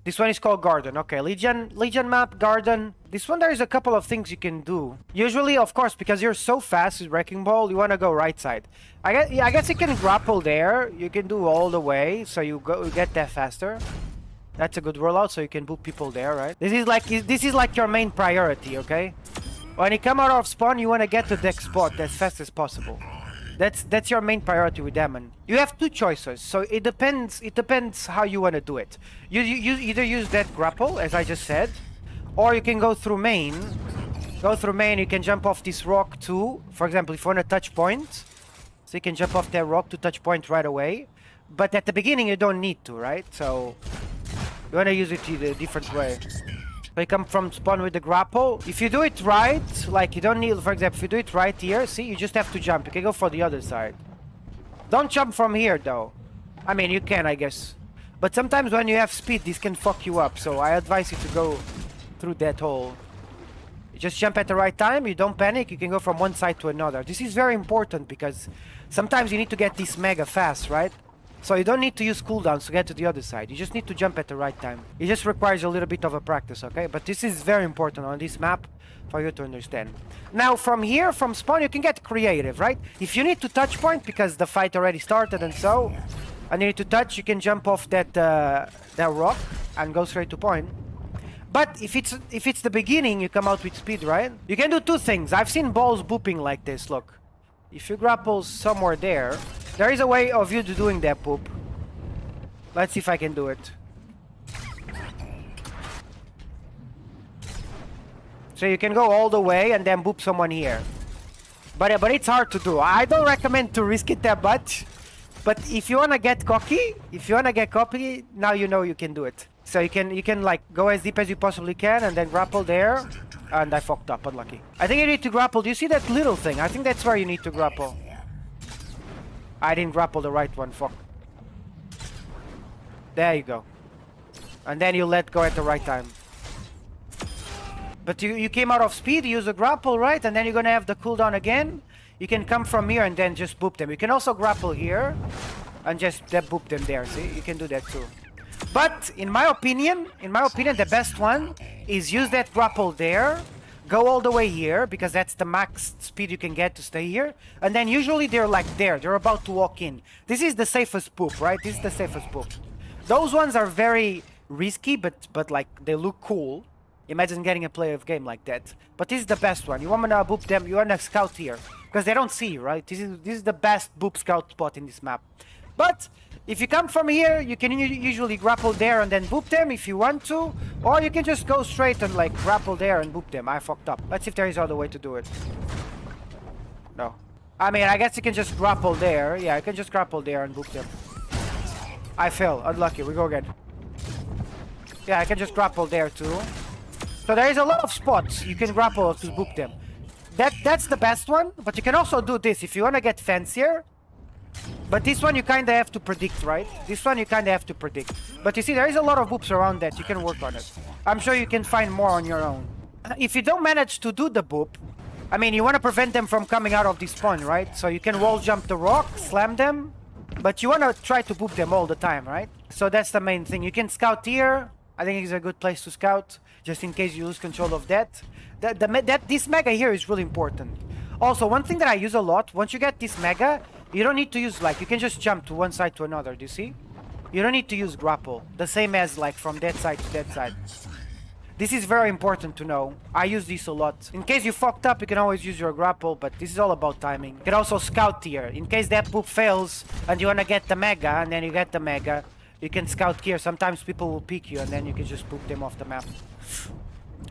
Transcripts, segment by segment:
This one is called Garden. Okay, Legion map, Garden. This one, there is a couple of things you can do. Usually, of course, because you're so fast with Wrecking Ball, you want to go right side. I guess you can grapple there. You can do all the way, so you get there faster. That's a good rollout, so you can boot people there, right? This is like your main priority, okay? When you come out of spawn, you want to get to that spot as fast as possible. That's your main priority with them. And you have two choices, so it depends how you want to do it. You either use that grapple, as I just said, or you can go through main. Go through main, you can jump off this rock too. For example, if you want to touch point, so you can jump off that rock to touch point right away. But at the beginning, you don't need to, right? So you want to use it in a different way. So you come from spawn with the grapple. If you do it right, like you don't need, for example, if you do it right here, see, you just have to jump. You can go for the other side. Don't jump from here, though. I mean, you can, I guess. But sometimes when you have speed, this can fuck you up. So I advise you to go through that hole. You just jump at the right time. You don't panic. You can go from one side to another. This is very important because sometimes you need to get this mega fast, right? So you don't need to use cooldowns to get to the other side. You just need to jump at the right time. It just requires a little bit of a practice, okay? But this is very important on this map for you to understand. Now, from here, from spawn, you can get creative, right? If you need to touch point because the fight already started and so, and you need to touch, you can jump off that rock and go straight to point. But if it's the beginning, you come out with speed, right? You can do two things. I've seen balls booping like this, look. If you grapple somewhere there, there is a way of you doing that poop. Let's see if I can do it. So you can go all the way and then boop someone here. But it's hard to do. I don't recommend to risk it that much. But if you wanna get cocky, now you know you can do it. So you can like go as deep as you possibly can and then grapple there. And I fucked up, unlucky. I think you need to grapple. Do you see that little thing? I think that's where you need to grapple. I didn't grapple the right one, fuck. There you go. And then you let go at the right time. But you came out of speed, you use a grapple, right? And then you're gonna have the cooldown again. You can come from here and then just boop them. You can also grapple here and just boop them there, see? You can do that too. But in my opinion, the best one is use that grapple there, go all the way here, because that's the max speed you can get to stay here. And then usually they're like there, they're about to walk in. This is the safest poop, right? This is the safest poop. Those ones are very risky, but like they look cool. Imagine getting a play of game like that. But this is the best one. You want to boop them, you want to scout here, because they don't see you, right? This is the best boop scout spot in this map. But if you come from here, you can usually grapple there and then boop them if you want to. Or you can just go straight and like grapple there and boop them. I fucked up. Let's see if there is other way to do it. No. I mean, I guess you can just grapple there. Yeah, I can just grapple there and boop them. I fell. Unlucky. We go again. Yeah, I can just grapple there too. So there is a lot of spots you can grapple to boop them. That's the best one. But you can also do this if you want to get fancier. But this one you kind of have to predict, right? This one you kind of have to predict. But you see, there is a lot of boops around that. You can work on it. I'm sure you can find more on your own. If you don't manage to do the boop, I mean, you want to prevent them from coming out of this spawn, right? So you can wall jump the rock, slam them. But you want to try to boop them all the time, right? So that's the main thing. You can scout here. I think it's a good place to scout, just in case you lose control of that. This mega here is really important. Also, one thing that I use a lot, once you get this mega, you don't need to use, like, you can just jump to one side to another, do you see? You don't need to use grapple. The same as, like, from that side to that side. This is very important to know. I use this a lot. In case you fucked up, you can always use your grapple, but this is all about timing. You can also scout here. In case that poop fails and you want to get the mega, and then you get the mega, you can scout here. Sometimes people will pick you, and then you can just poop them off the map.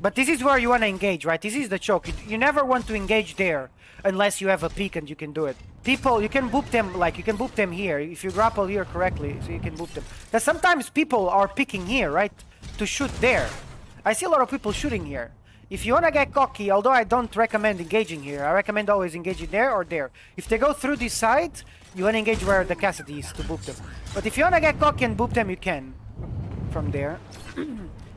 But this is where you want to engage, right? This is the choke. You never want to engage there unless you have a peek and you can do it. People, you can boop them, like, you can boop them here. If you grapple here correctly, so you can boop them. Because sometimes people are picking here, right? To shoot there. I see a lot of people shooting here. If you want to get cocky, although I don't recommend engaging here, I recommend always engaging there or there. If they go through this side, you want to engage where the Cassidy is to boop them. But if you want to get cocky and boop them, you can. From there.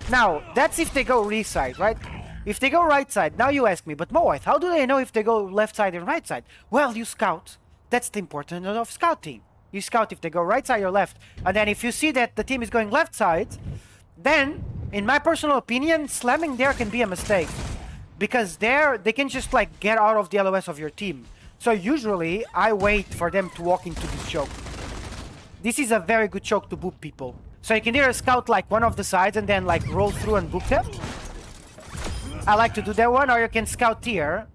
Now, that's if they go right side, right? If they go right side, now you ask me, but Moreweth, how do they know if they go left side and right side? Well, you scout. That's the importance of scouting. You scout if they go right side or left. And then if you see that the team is going left side, then, in my personal opinion, slamming there can be a mistake. Because there, they can just like get out of the LOS of your team. So usually, I wait for them to walk into this choke. This is a very good choke to boop people. So you can either scout like one of the sides and then like roll through and boop them. I like to do that one, or you can scout here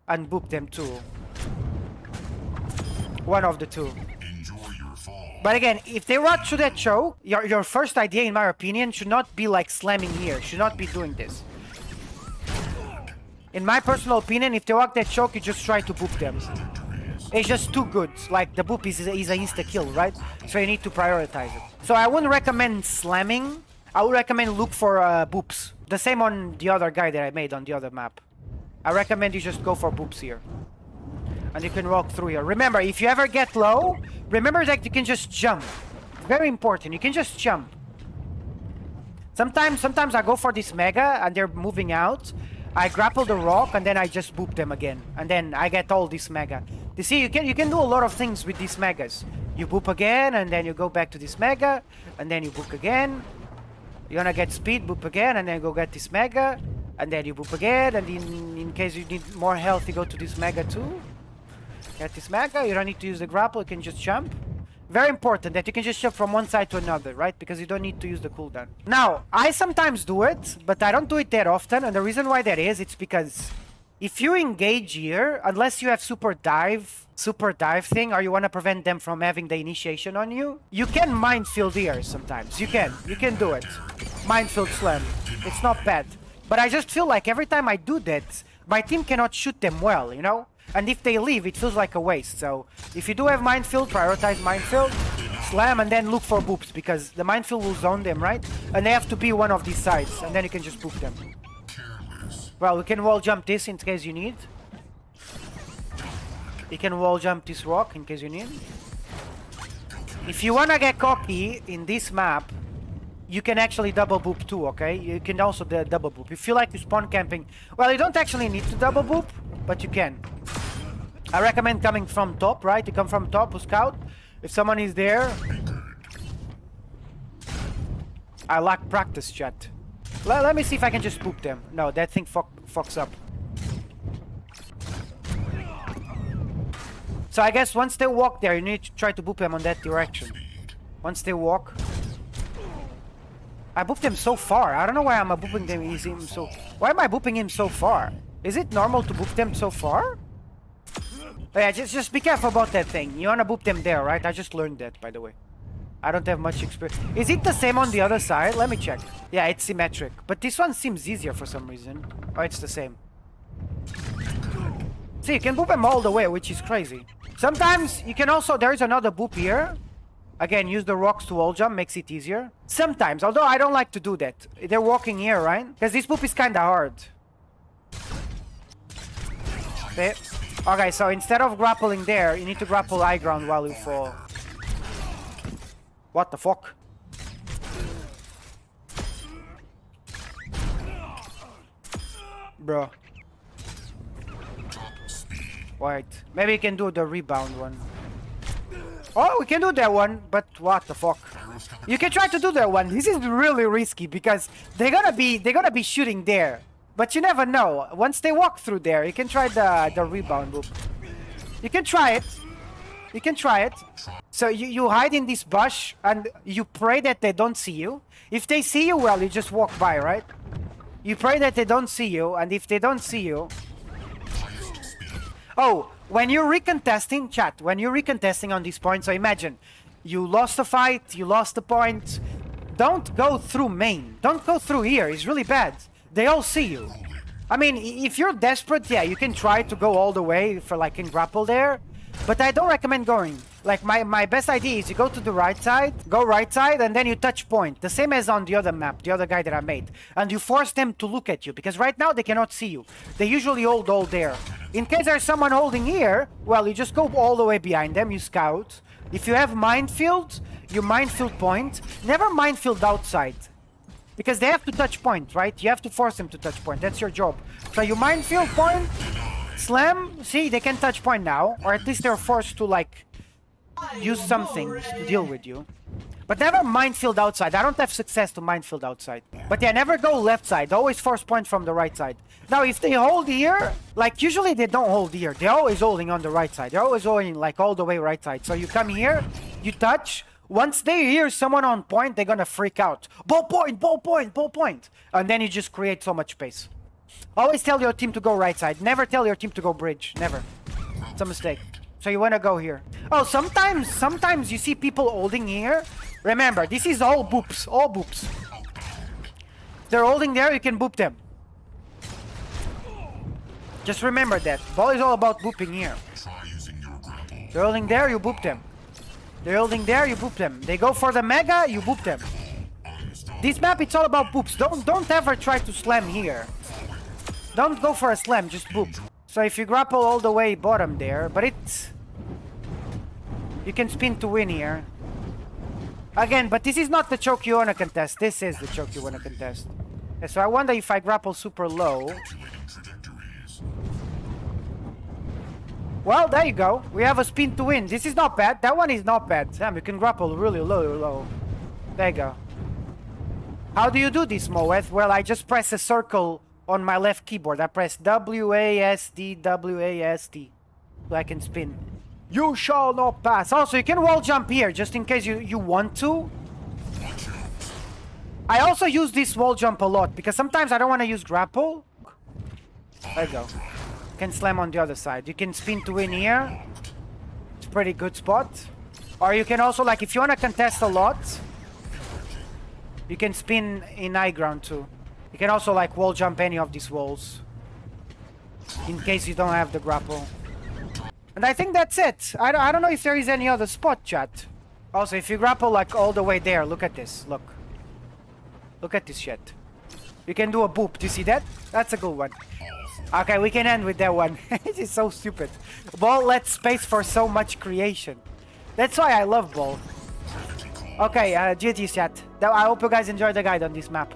and boop them too. One of the two. But again, if they run through that choke, your first idea, in my opinion, should not be like slamming here. Should not be doing this. In my personal opinion, if they walk that choke, you just try to boop them. It's just too good. Like, the boop is an insta-kill, right? So you need to prioritize it. So I wouldn't recommend slamming. I would recommend look for boops. The same on the other guy that I made on the other map. I recommend you just go for boops here. And you can walk through here. Remember, if you ever get low, remember that you can just jump. Very important. You can just jump. Sometimes I go for this mega and they're moving out. I grapple the rock and then I just boop them again. And then I get all this mega. You see, you can do a lot of things with these megas. You boop again and then you go back to this mega. And then you boop again. You're gonna get speed, boop again, and then go get this mega. And then you boop again. And in case you need more health, you go to this mega too. Get this mega, you don't need to use the grapple, you can just jump. Very important that you can just jump from one side to another, right? Because you don't need to use the cooldown. Now, I sometimes do it, but I don't do it that often. And the reason why that is, it's because if you engage here, unless you have super dive thing, or you want to prevent them from having the initiation on you, you can minefield here sometimes. You can do it. Minefield slam. It's not bad. But I just feel like every time I do that, my team cannot shoot them well, you know? And if they leave, it feels like a waste. So if you do have minefield, prioritize minefield, slam, and then look for boops, because the minefield will zone them, right? And they have to be one of these sides, and then you can just boop them. Well, we can wall jump this in case you need. You can wall jump this rock in case you need. If you wanna get cocky in this map, you can actually double boop too, okay? You can also double boop. If you like to spawn camping, well, you don't actually need to double boop, but you can. I recommend coming from top, right? You come from top to scout. If someone is there, I lack practice, chat. Let me see if I can just boop them. No, that thing fucks up. So I guess once they walk there, you need to try to boop them on that direction. Once they walk. I booped him so far. I don't know why I'm booping him so... Why am I booping him so far? Is it normal to boop them so far? Oh yeah, just be careful about that thing. You wanna boop them there, right? I just learned that, by the way. I don't have much experience. Is it the same on the other side? Let me check. Yeah, it's symmetric. But this one seems easier for some reason. Oh, it's the same. See, you can boop them all the way, which is crazy. Sometimes you can also... There is another boop here. Again, use the rocks to wall jump, makes it easier. Sometimes, although I don't like to do that. They're walking here, right? Because this boop is kinda hard. Okay. Okay, so instead of grappling there, you need to grapple high ground while you fall. What the fuck? Bro. Wait, maybe you can do the rebound one. Oh, we can do that one, but what the fuck? You can try to do that one. This is really risky because they're gonna be shooting there. But you never know. Once they walk through there, you can try the rebound loop. You can try it. You can try it. So you hide in this bush and you pray that they don't see you. If they see you, well, you just walk by, right? You pray that they don't see you, and if they don't see you... Oh, when you're recontesting, chat, when you're recontesting on this point, so imagine, you lost a fight, you lost a point, don't go through main. Don't go through here, it's really bad. They all see you. I mean, if you're desperate, yeah, you can try to go all the way for like in grapple there, but I don't recommend going. Like my best idea is you go to the right side, go right side, and then you touch point. The same as on the other map, the other guy that I made. And you force them to look at you, because right now they cannot see you. They usually hold all there. In case there's someone holding here, well, you just go all the way behind them, you scout. If you have minefield, you minefield point. Never minefield outside. Because they have to touch point, right? You have to force them to touch point. That's your job. So you minefield point, slam. See, they can touch point now. Or at least they're forced to, like, use something to deal with you. But never minefield outside. I don't have success to minefield outside. But yeah, never go left side. Always force point from the right side. Now, if they hold here, like usually they don't hold here. They're always holding on the right side. They're always holding like all the way right side. So you come here, you touch. Once they hear someone on point, they're gonna freak out. Ball point, ball point, ball point. And then you just create so much space. Always tell your team to go right side. Never tell your team to go bridge. Never. It's a mistake. So you wanna go here. Oh, sometimes you see people holding here. Remember, this is all boops. All boops. If they're holding there, you can boop them. Just remember that. Ball is all about booping here. They're holding there, you boop them. They're holding there, you boop them. They go for the mega, you boop them. This map, it's all about boops. Don't ever try to slam here. Don't go for a slam, just boop. So if you grapple all the way bottom there, but it's... You can spin to win here. Again, but this is not the choke you wanna contest. This is the choke you wanna contest. Yeah, so I wonder if I grapple super low. Well, there you go. We have a spin to win. This is not bad. That one is not bad. Damn, you can grapple really low. There you go. How do you do this, Moreweth? Well, I just press a circle on my left keyboard. I press WASD, WASD. So I can spin. You shall not pass. Also, you can wall jump here, just in case you want to. I also use this wall jump a lot, because sometimes I don't want to use grapple. There you go. Can slam on the other side. You can spin to win here. It's a pretty good spot. Or you can also, like, if you want to contest a lot, you can spin in high ground too. You can also, like, wall jump any of these walls, in case you don't have the grapple. And I think that's it. I don't know if there is any other spot, chat. Also, if you grapple, like, all the way there, look at this. Look at this shit. You can do a boop. Do you see that? That's a good one. Okay, we can end with that one. This is so stupid. Ball lets space for so much creation. That's why I love Ball. Okay, GG chat. I hope you guys enjoyed the guide on this map.